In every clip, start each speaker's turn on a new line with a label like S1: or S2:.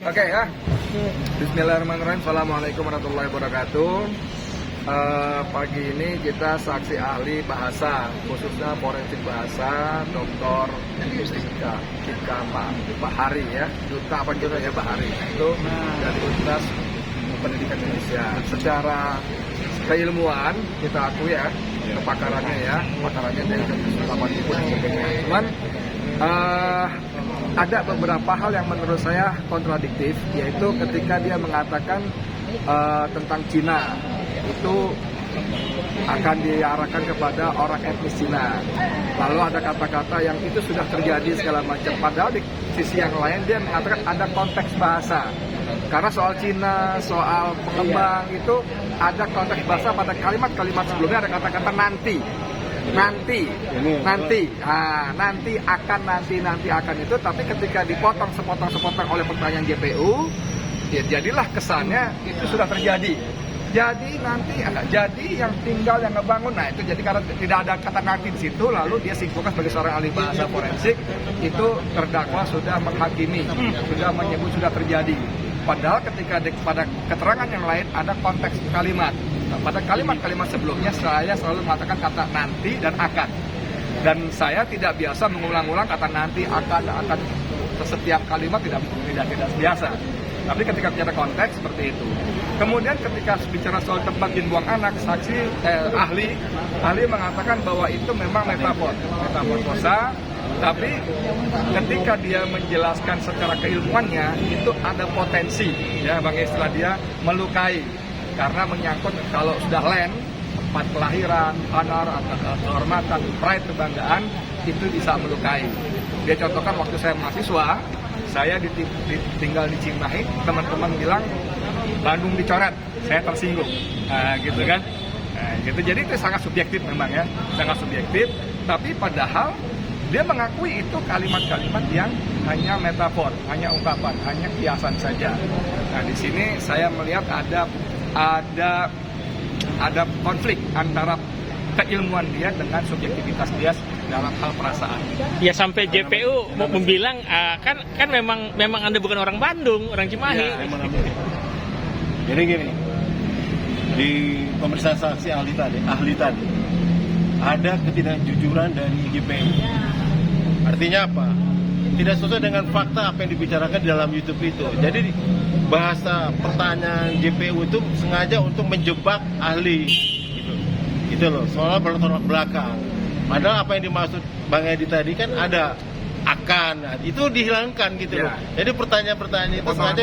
S1: Oke ya. Bismillahirrahmanirrahim. Assalamualaikum warahmatullahi wabarakatuh. Pagi ini kita saksi ahli bahasa, khususnya forensik bahasa, Dr. Ika Pak Hari ya, duta apa gitu ya Pak Hari itu dari Universitas Pendidikan Indonesia. Secara keilmuan kita akui ya, kepakarannya dari 80 dan sebagainya. Cuman ada beberapa hal yang menurut saya kontradiktif, yaitu ketika dia mengatakan tentang Cina itu akan diarahkan kepada orang etnis Cina. Lalu ada kata-kata yang itu sudah terjadi segala macam. Padahal di sisi yang lain dia mengatakan ada konteks bahasa. Karena soal Cina, soal pengembang itu ada konteks bahasa pada kalimat-kalimat sebelumnya ada kata-kata nanti akan itu, tapi ketika dipotong sepotong oleh pertanyaan JPU, ya jadilah kesannya itu sudah terjadi. Jadi nanti jadi yang tinggal yang ngebangun, nah itu jadi karena tidak ada kata nanti di situ, lalu dia simpulkan sebagai seorang ahli bahasa forensik itu terdakwa sudah menghakimi, sudah menyebut sudah terjadi. Padahal ketika pada keterangan yang lain ada konteks kalimat. Nah, pada kalimat-kalimat sebelumnya saya selalu mengatakan kata nanti dan akan. Dan saya tidak biasa mengulang-ulang kata nanti, akan setiap kalimat tidak biasa. Tapi ketika bicara konteks seperti itu. Kemudian ketika bicara soal tempat buang anak, saksi ahli mengatakan bahwa itu memang metaforsa. Tapi ketika dia menjelaskan secara keilmuannya itu ada potensi, ya bang, istilah dia melukai karena menyangkut kalau sudah land, tempat kelahiran, honor, kehormatan, pride, kebanggaan itu bisa melukai. Dia contohkan waktu saya mahasiswa, saya tinggal di Cimahi, teman-teman bilang Bandung dicoret, saya tersinggung, nah, gitu kan. Nah, gitu. Jadi itu sangat subjektif memang ya, sangat subjektif. Tapi padahal dia mengakui itu kalimat-kalimat yang hanya metafor, hanya ungkapan, hanya kiasan saja. Nah di sini saya melihat ada konflik antara keilmuan dia dengan subjektivitas dia dalam hal perasaan. Ya sampai JPU mau bilang kan memang Anda bukan orang Bandung, orang Cimahi. Ya,
S2: jadi gini, di pemeriksaan saksi ahli tadi ada ketidakjujuran dari JPU. Artinya apa? Tidak sesuai dengan fakta apa yang dibicarakan di dalam YouTube itu. Jadi bahasa pertanyaan JPU itu sengaja untuk menjebak ahli. Gitu loh, soalnya bertolak belakang. Padahal apa yang dimaksud Bang Edi tadi kan ada akan, itu dihilangkan gitu loh. Jadi pertanyaan-pertanyaan itu sengaja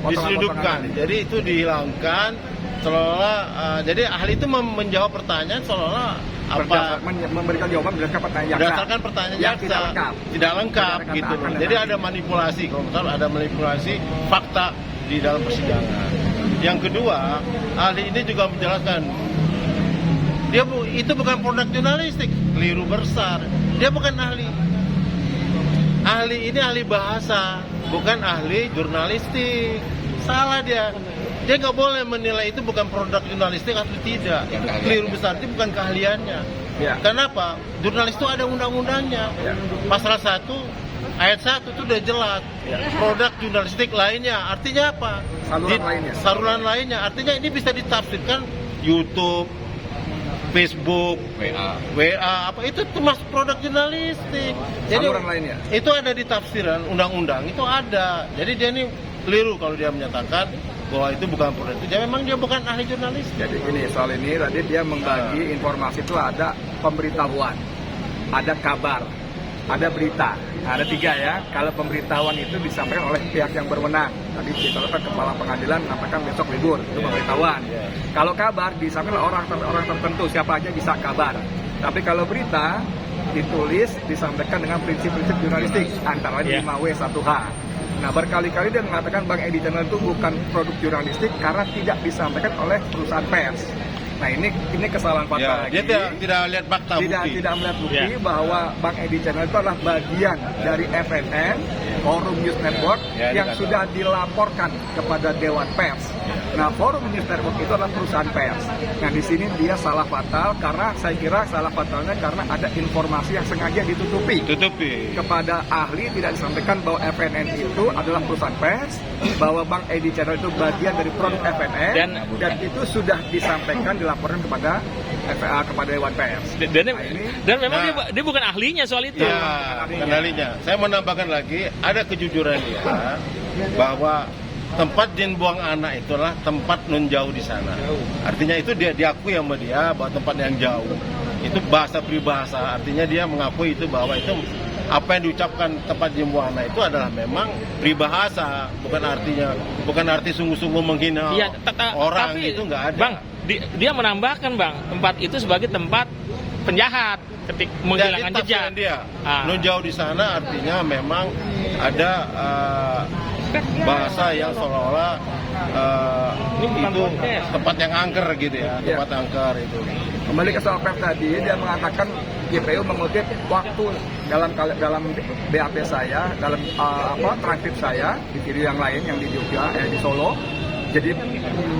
S2: disudutkan. Jadi itu dihilangkan seolah jadi ahli itu menjawab pertanyaan seolah
S1: memberikan jawaban
S2: berdasarkan pertanyaan yang tidak lengkap gitu loh. Jadi ada manipulasi, kalau betul ada manipulasi fakta di dalam persidangan. Yang kedua, ahli ini juga menjelaskan itu bukan produk jurnalistik, keliru besar. Dia bukan ahli. Ahli ini ahli bahasa, bukan ahli jurnalistik. Salah dia. Dia nggak boleh menilai itu bukan produk jurnalistik atau tidak. Itu keliru besar, itu bukan keahliannya. Ya. Kenapa? Jurnalis itu ada undang-undangnya. Ya. Pasal 1, ayat 1 itu udah jelas. Ya. Produk jurnalistik lainnya, artinya apa? Saluran lainnya. Artinya ini bisa ditafsirkan YouTube, Facebook, WA, apa itu termasuk produk jurnalistik. Jadi saluran lainnya. Itu ada di tafsiran undang-undang, itu ada. Jadi dia ini keliru kalau dia menyatakan bahwa itu bukan produk itu. Jadi memang dia bukan ahli jurnalis. Jadi ini soal ini tadi dia membagi informasi itu ada pemberitahuan, ada kabar, ada berita. Nah, ada 3 ya. Kalau pemberitahuan itu disampaikan oleh pihak yang berwenang. Tadi kita kepala pengadilan mengatakan besok libur, itu pemberitahuan. Kalau kabar disampaikan oleh orang tertentu, siapa aja bisa kabar. Tapi kalau berita ditulis disampaikan dengan prinsip-prinsip jurnalistik antara 5W1H. Nah, berkali-kali dia mengatakan Bang Edi Channel itu bukan produk jurnalistik karena tidak disampaikan oleh perusahaan pers. Nah, ini kesalahan fatal lagi. Dia tidak lihat fakta bukti. Tidak melihat bukti bahwa Bang Edi Channel itu adalah bagian dari FNN, Forum News Network, yang sudah dilaporkan kepada Dewan Pers. Nah, Forum News Network itu adalah perusahaan pers. Nah, di sini dia salah fatal karena saya kira salah fatalnya karena ada informasi yang sengaja ditutupi. Kepada ahli tidak disampaikan bahwa FNN itu adalah perusahaan pers.
S1: bahwa Bang Edi Channel itu bagian dari produk FNN dan itu sudah disampaikan dilaporkan kepada FA, kepada Dewan Pers.
S3: Dan memang dia bukan ahlinya soal itu.
S2: Ya, kendalinya. Saya mau nambahkan lagi, ada kejujuran dia bahwa tempat Jin buang anak itulah tempat nun jauh di sana. Artinya itu dia diakui sama dia bahwa tempat yang jauh. Itu bahasa peribahasa, artinya dia mengakui itu bahwa itu apa yang diucapkan tempat Jin buang anak itu adalah memang peribahasa, bukan arti sungguh-sungguh menghina orang,
S3: tapi,
S2: itu nggak ada.
S3: Bang, dia menambahkan Bang, tempat itu sebagai tempat penjahat ketik menghilangkan jejak.
S2: Dia nun jauh di sana artinya memang ada bahasa yang seolah-olah itu tempat yang angker gitu ya, tempat angker itu.
S1: Kembali ke soal pers tadi, dia mengatakan JPU mengutip waktu dalam BAP saya, dalam transkrip saya di video yang lain yang di Jogja, di Solo. Jadi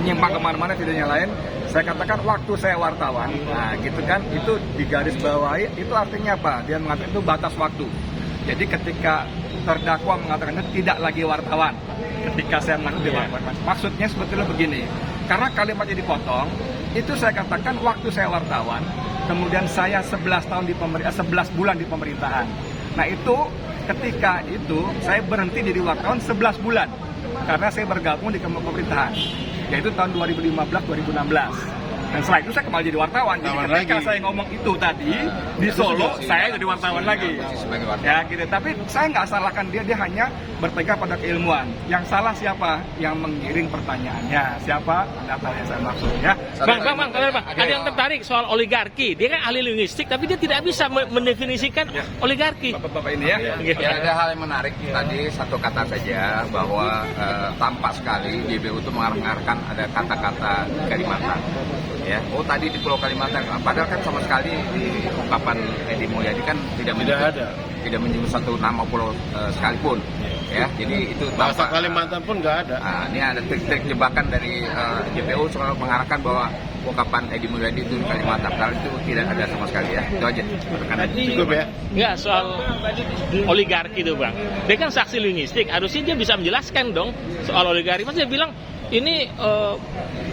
S1: nyimpang kemana-mana videonya lain. Saya katakan waktu saya wartawan, nah gitu kan, itu digaris bawahi, itu artinya apa? Dia mengatakan itu batas waktu. Jadi ketika terdakwa mengatakan itu tidak lagi wartawan, ketika saya mengaku wartawan, maksudnya sebetulnya begini, karena kalimatnya dipotong, itu saya katakan waktu saya wartawan, kemudian saya 11 bulan di pemerintahan. Nah itu ketika itu saya berhenti jadi wartawan 11 bulan karena saya bergabung di pemerintahan, yaitu tahun 2015-2016. Dan setelah itu saya kembali jadi wartawan. Jadi ketika saya ngomong itu tadi di Solo, saya jadi wartawan lagi. Ya gitu. Tapi saya nggak salahkan dia hanya berpegang pada keilmuan. Yang salah siapa? Yang menggiring pertanyaannya. Siapa? Data yang saya maksud ya.
S3: Bang, ada yang tertarik soal oligarki. Dia kan ahli linguistik, tapi dia tidak bisa mendefinisikan oligarki.
S1: Bapak ini ya.
S4: Ya, ada hal yang menarik tadi, satu kata saja bahwa tampak sekali JPU itu mengarahkan ada kata-kata Kalimantan. Ya, tadi di Pulau Kalimantan, padahal kan sama sekali di ungkapan Edi Mulyadi kan tidak menyebut satu nama pulau sekalipun. Ya, jadi itu
S2: bahasa Kalimantan pun nggak ada.
S4: Ini ada trik-trik jebakan dari JPU selalu mengarahkan bahwa ungkapan Edi Mulyadi itu di Kalimantan, padahal itu tidak ada sama sekali ya. Itu aja.
S2: Cukup ya?
S3: Ya, soal oligarki itu Bang. Dia kan saksi linguistik, harusnya dia bisa menjelaskan dong soal oligarki. Mas dia bilang ini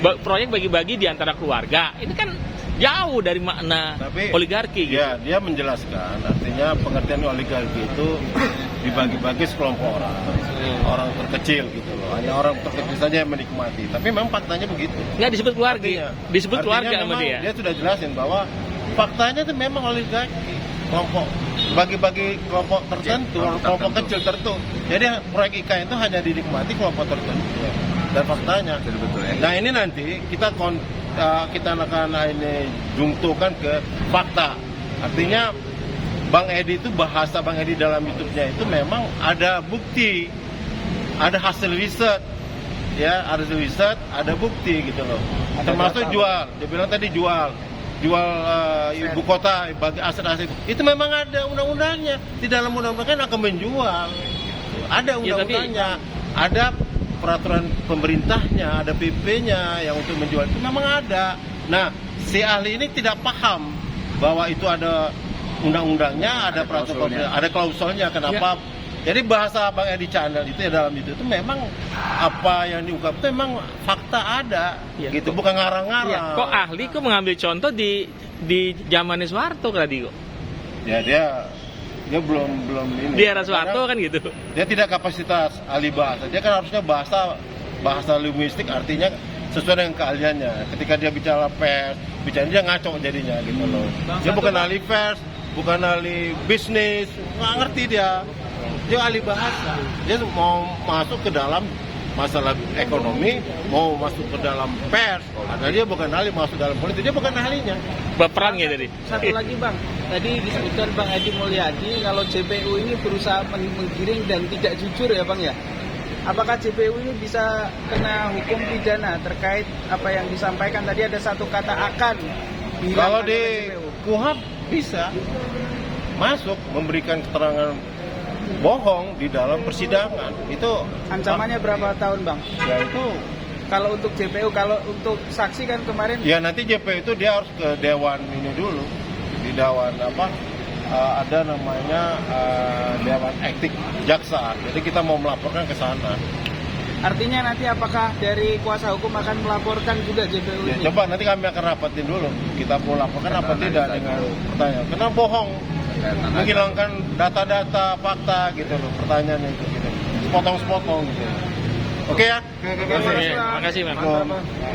S3: proyek bagi-bagi di antara keluarga. Ini kan jauh dari makna oligarki.
S2: Ya, dia menjelaskan artinya pengertian oligarki itu dibagi-bagi sekelompok orang terkecil gitu loh. Hanya orang terkecil saja yang menikmati. Tapi memang faktanya begitu.
S3: Nggak disebut keluarga. Disebut keluarga sama dia.
S2: Dia sudah jelasin bahwa faktanya itu memang oligarki. Kelompok bagi-bagi kelompok tertentu, kelompok kecil tertentu. Jadi proyek IKN itu hanya dinikmati kelompok tertentu. Dan faktanya.
S4: Betul, ya.
S2: Nah ini nanti kita akan ini jungtukan ke fakta. Artinya Bang Edi itu bahasa Bang Edi dalam YouTube-nya itu memang ada bukti, ada hasil riset, ya ada riset, ada bukti gitu loh. Termasuk jual, dia bilang tadi jual ibu kota bagi aset-aset itu memang ada undang-undangnya. Di dalam undang-undang kan akan menjual, ada undang-undangnya, ada peraturan pemerintahnya, ada PP-nya yang untuk menjual itu memang ada. Nah, si ahli ini tidak paham bahwa itu ada undang-undangnya, ada peraturan, ada klausulnya. Kenapa? Jadi bahasa Bang Edi Channel itu dalam itu memang apa yang diungkap itu memang fakta ada, gitu, bukan ngarang-ngarang.
S3: Kok ahli kok mengambil contoh di zamannya Soeharto tadi kok?
S2: Ya dia belum ini.
S3: Di era Soeharto kan gitu.
S2: Dia tidak kapasitas ahli bahasa. Dia kan harusnya bahasa linguistik artinya sesuai dengan keahliannya. Ketika dia bicara pers, dia ngaco jadinya gitu loh. Dia bukan ahli pers, bukan ahli bisnis, nggak ngerti dia. Dia ahli bahasa. Dia mau masuk ke dalam masalah ekonomi, mau masuk ke dalam pers, padahal dia bukan ahli, masuk dalam politik, dia bukan ahlinya.
S3: Baperan ya tadi.
S5: Satu lagi Bang, tadi disebutkan Bang Edi Mulyadi kalau JPU ini berusaha menggiring dan tidak jujur ya Bang ya. Apakah JPU ini bisa kena hukum pidana terkait apa yang disampaikan tadi, ada satu kata akan?
S2: Kalau di KUHP bisa masuk memberikan keterangan bohong di dalam persidangan. Itu
S5: ancamannya berapa tahun Bang?
S2: Ya itu
S5: kalau untuk JPU, kalau untuk saksi kan kemarin.
S2: Ya nanti JPU itu dia harus ke dewan ini dulu, di dewan ada namanya dewan etik jaksa. Jadi kita mau melaporkan ke sana.
S5: Artinya nanti apakah dari kuasa hukum akan melaporkan juga JPU
S2: Ya,
S5: ini?
S2: coba nanti kami akan rapatin dulu. Kita mau laporkan apa tidak dengan pertanyaan. Karena bohong, menghilangkan data-data, fakta gitu loh. Pertanyaannya itu gitu. Sepotong-sepotong gitu. Oke ya?
S3: Terima kasih, Bang.
S2: Mantap.